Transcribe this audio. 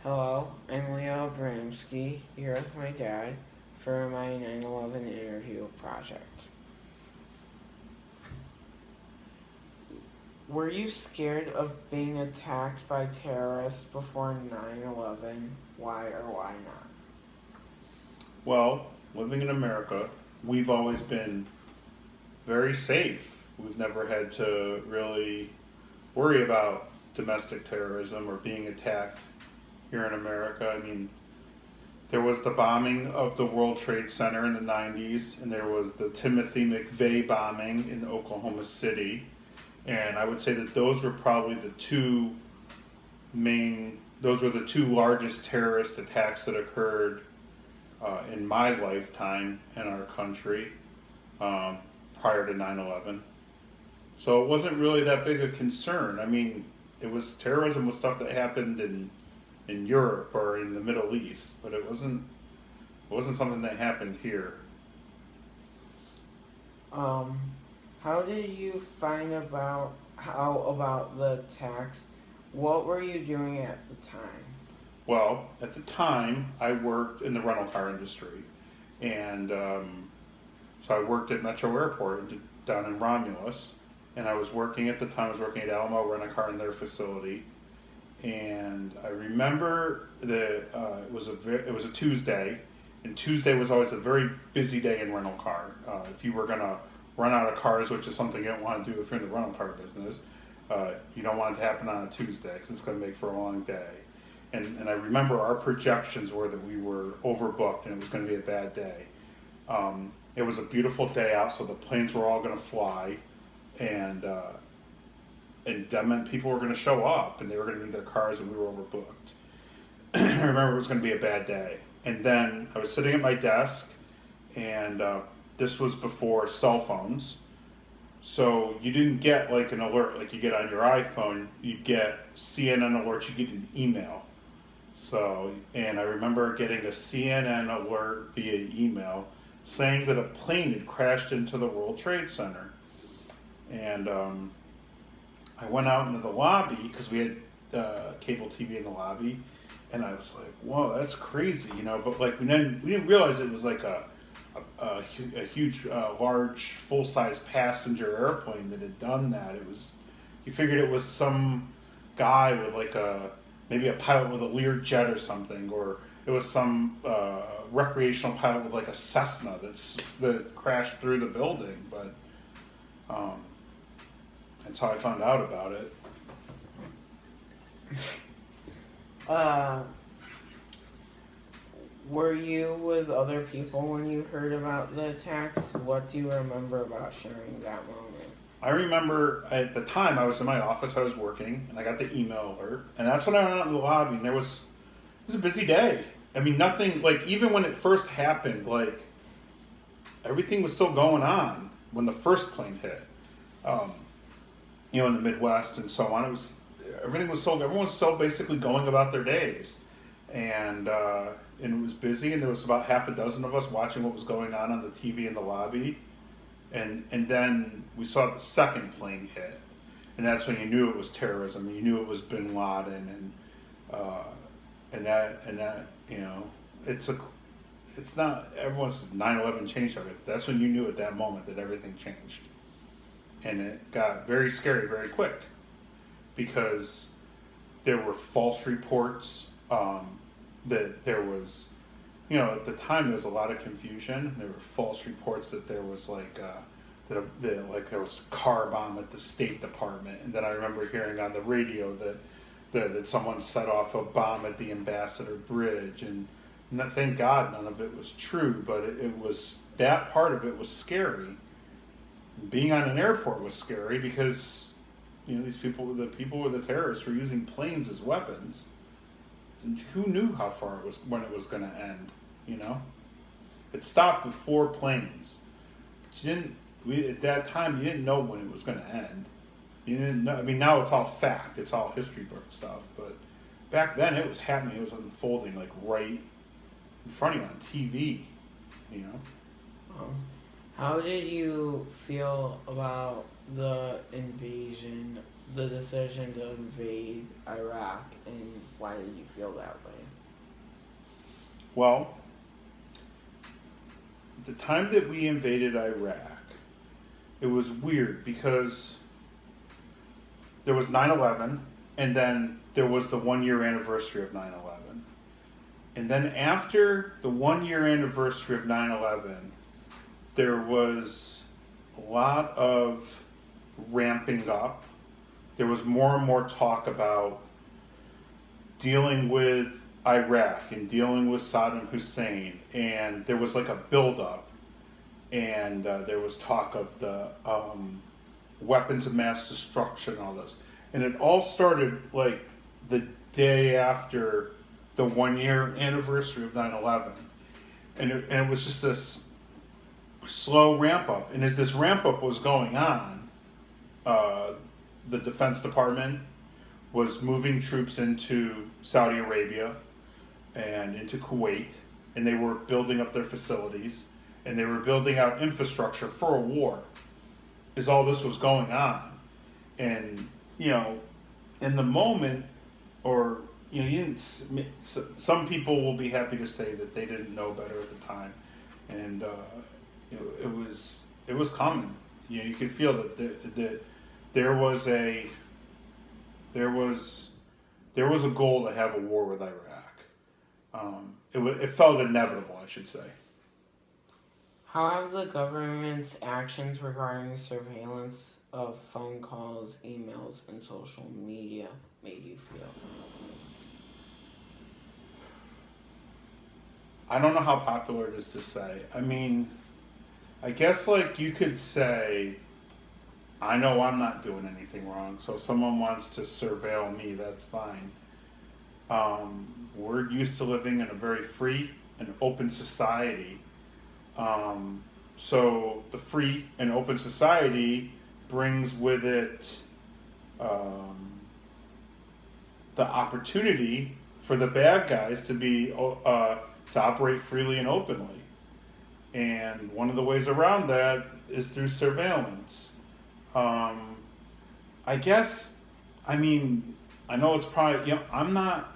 Hello, I'm Leo Abramsky, here with my dad for my 9/11 interview project. Were you scared of being attacked by terrorists before 9/11? Why or why not? Well, living in America, we've always been very safe. We've never had to really worry about domestic terrorism or being attacked here in America. I mean, there was the bombing of the World Trade Center in the 90s, and there was the Timothy McVeigh bombing in Oklahoma City. And I would say that those were probably those were the two largest terrorist attacks that occurred in my lifetime in our country um, prior to 9/11. So it wasn't really that big a concern. I mean, terrorism was stuff that happened in Europe or in the Middle East, but it wasn't something that happened here. Um, how did you find about the attacks? What were you doing at the time? Well, at the time, I worked in the rental car industry, and so I worked at Metro Airport down in Romulus, and I was working at the time. I was working at Alamo Rent a Car in their facility, and I remember that it was a Tuesday, and Tuesday was always a very busy day in rental car. If you were gonna run out of cars, which is something you don't want to do if you're in the rental car business, you don't want it to happen on a Tuesday because it's going to make for a long day. And I remember our projections were that we were overbooked and it was going to be a bad day. It was a beautiful day out, so the planes were all going to fly, and that meant people were going to show up and they were going to need their cars, and we were overbooked. I remember it was going to be a bad day, and then I was sitting at my desk, and this was before cell phones, so you didn't get like an alert like you get on your iPhone. You'd get CNN alerts. You get an email. So, and I remember getting a CNN alert via email saying that a plane had crashed into the World Trade Center. And I went out into the lobby because we had cable TV in the lobby, and I was like, "Whoa, that's crazy," you know. But like we didn't realize it was like a huge, large, full size passenger airplane that had done that. You figured it was some guy with like maybe a pilot with a Learjet or something, or it was some recreational pilot with like a Cessna that crashed through the building. But um, that's how I found out about it. Uh, were you with other people when you heard about the attacks? What do you remember about sharing that moment? I remember at the time I was in my office, I was working, and I got the email alert, and that's when I went out in the lobby, and it was a busy day. I mean, nothing, like, even when it first happened, like, everything was still going on when the first plane hit. Um, in the Midwest and so on, everyone was still basically going about their days, and it was busy, and there was about half a dozen of us watching what was going on the TV in the lobby. And then we saw the second plane hit, and that's when you knew it was terrorism. You knew it was Bin Laden, and that it's not, everyone says 9/11 changed everything. That's when you knew at that moment that everything changed, and it got very scary very quick because there were false reports, that there was, at the time there was a lot of confusion. There were false reports that there was there was a car bomb at the State Department, and then I remember hearing on the radio that someone set off a bomb at the Ambassador Bridge, and thank God none of it was true, but it was, that part of it was scary. Being on an airport was scary because the people were the terrorists were using planes as weapons. And who knew how far it was when it was going to end? It stopped with 4 planes. But at that time you didn't know when it was going to end. You didn't know. I mean, now it's all fact. It's all history book stuff. But back then it was happening. It was unfolding like right in front of you on TV. How did you feel about the invasion the decision to invade Iraq, and why did you feel that way? Well, the time that we invaded Iraq, it was weird because there was 9/11, and then there was the 1 year anniversary of 9/11. And then after the 1 year anniversary of 9/11, there was a lot of ramping up. There was more and more talk about dealing with Iraq and dealing with Saddam Hussein, and there was like a buildup, and there was talk of the weapons of mass destruction, all this, and it all started like the day after the 1 year anniversary of 9/11, and it was just this slow ramp up, and as this ramp up was going on, the Defense Department was moving troops into Saudi Arabia and into Kuwait, and they were building up their facilities, and they were building out infrastructure for a war, as all this was going on. And, in the moment, or, you didn't, some people will be happy to say that they didn't know better at the time. And, it was coming. You could feel that there was a goal to have a war with Iraq. It felt inevitable, I should say. How have the government's actions regarding surveillance of phone calls, emails, and social media made you feel? I don't know how popular it is to say. I mean, I guess like you could say, I know I'm not doing anything wrong, so if someone wants to surveil me, that's fine. We're used to living in a very free and open society. So the free and open society brings with it the opportunity for the bad guys to to operate freely and openly. And one of the ways around that is through surveillance. I guess, I mean, I know it's probably, I'm not